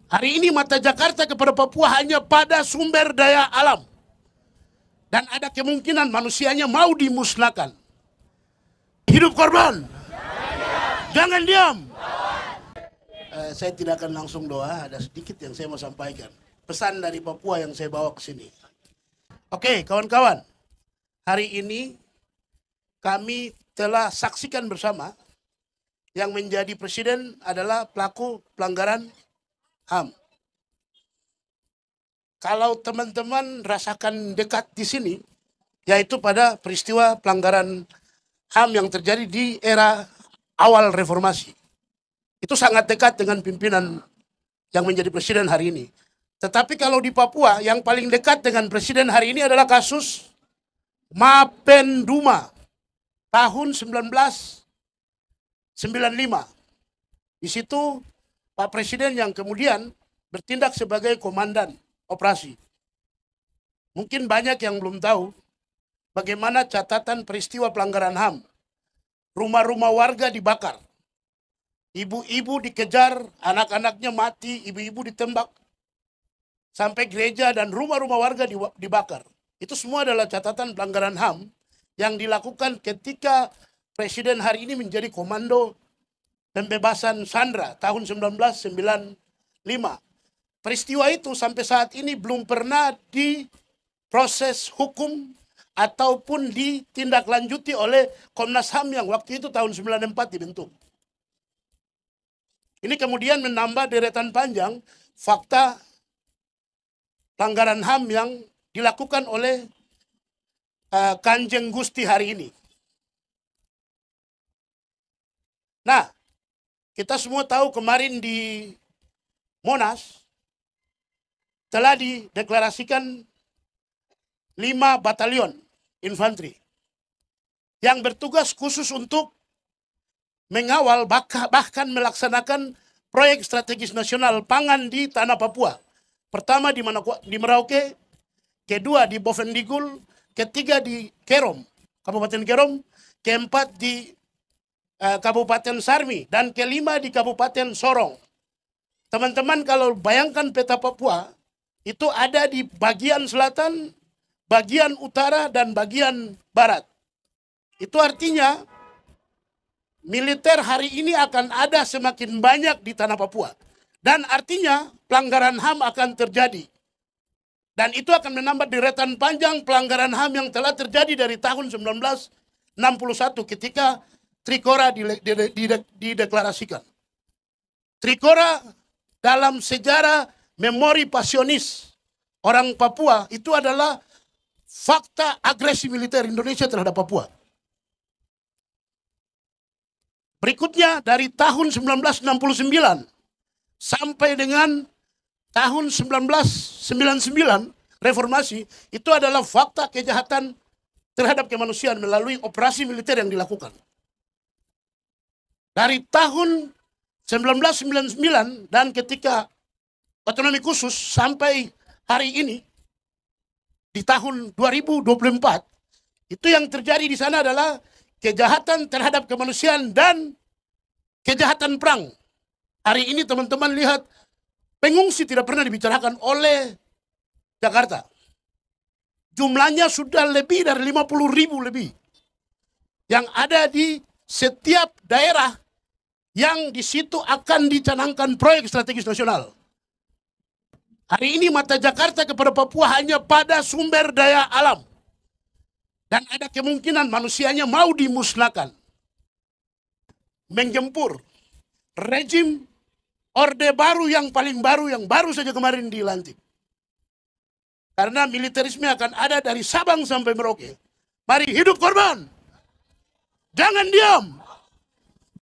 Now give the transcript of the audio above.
Hari ini mata Jakarta kepada Papua hanya pada sumber daya alam. Dan ada kemungkinan manusianya mau dimusnahkan. Hidup korban! Jangan diam! Saya tidak akan langsung doa, ada sedikit yang saya mau sampaikan. Pesan dari Papua yang saya bawa ke sini. Oke, kawan-kawan. Hari ini kami telah saksikan bersama yang menjadi presiden adalah pelaku pelanggaran HAM. Kalau teman-teman rasakan dekat di sini, yaitu pada peristiwa pelanggaran HAM yang terjadi di era awal reformasi. Itu sangat dekat dengan pimpinan yang menjadi presiden hari ini. Tetapi kalau di Papua, yang paling dekat dengan presiden hari ini adalah kasus Mapenduma tahun 1995. Di situ Pak Presiden yang kemudian bertindak sebagai komandan operasi. Mungkin banyak yang belum tahu bagaimana catatan peristiwa pelanggaran HAM. Rumah-rumah warga dibakar. Ibu-ibu dikejar, anak-anaknya mati, ibu-ibu ditembak. Sampai gereja dan rumah-rumah warga dibakar. Itu semua adalah catatan pelanggaran HAM yang dilakukan ketika Presiden hari ini menjadi komando pembebasan Sandra tahun 1995. Peristiwa itu sampai saat ini belum pernah diproses hukum ataupun ditindaklanjuti oleh Komnas HAM yang waktu itu tahun 94 dibentuk. Ini kemudian menambah deretan panjang fakta pelanggaran HAM yang dilakukan oleh Kanjeng Gusti hari ini. Nah, kita semua tahu kemarin di Monas telah dideklarasikan 5 batalion infanteri yang bertugas khusus untuk mengawal bahkan melaksanakan proyek strategis nasional pangan di tanah Papua. Pertama di Merauke, kedua di Bovendigul, ketiga di Kerom, Kabupaten Kerom, keempat di Kabupaten Sarmi, dan kelima di Kabupaten Sorong. Teman-teman kalau bayangkan peta Papua, itu ada di bagian selatan, bagian utara, dan bagian barat. Itu artinya militer hari ini akan ada semakin banyak di tanah Papua. Dan artinya pelanggaran HAM akan terjadi. Dan itu akan menambah deretan panjang pelanggaran HAM yang telah terjadi dari tahun 1961 ketika Trikora dideklarasikan. Trikora dalam sejarah memori pasionis orang Papua itu adalah fakta agresi militer Indonesia terhadap Papua. Berikutnya dari tahun 1969 sampai dengan tahun 1999 reformasi itu adalah fakta kejahatan terhadap kemanusiaan melalui operasi militer yang dilakukan. Dari tahun 1999 dan ketika otonomi khusus sampai hari ini di tahun 2024 itu yang terjadi di sana adalah kejahatan terhadap kemanusiaan dan kejahatan perang. Hari ini teman-teman lihat pengungsi tidak pernah dibicarakan oleh Jakarta. Jumlahnya sudah lebih dari 50.000 lebih yang ada di setiap daerah yang di situ akan dicanangkan proyek strategis nasional. Hari ini mata Jakarta kepada Papua hanya pada sumber daya alam. Dan ada kemungkinan manusianya mau dimusnahkan. Menggempur rejim Orde Baru yang paling baru, yang baru saja kemarin dilantik. Karena militerisme akan ada dari Sabang sampai Merauke. Mari hidup korban! Jangan diam!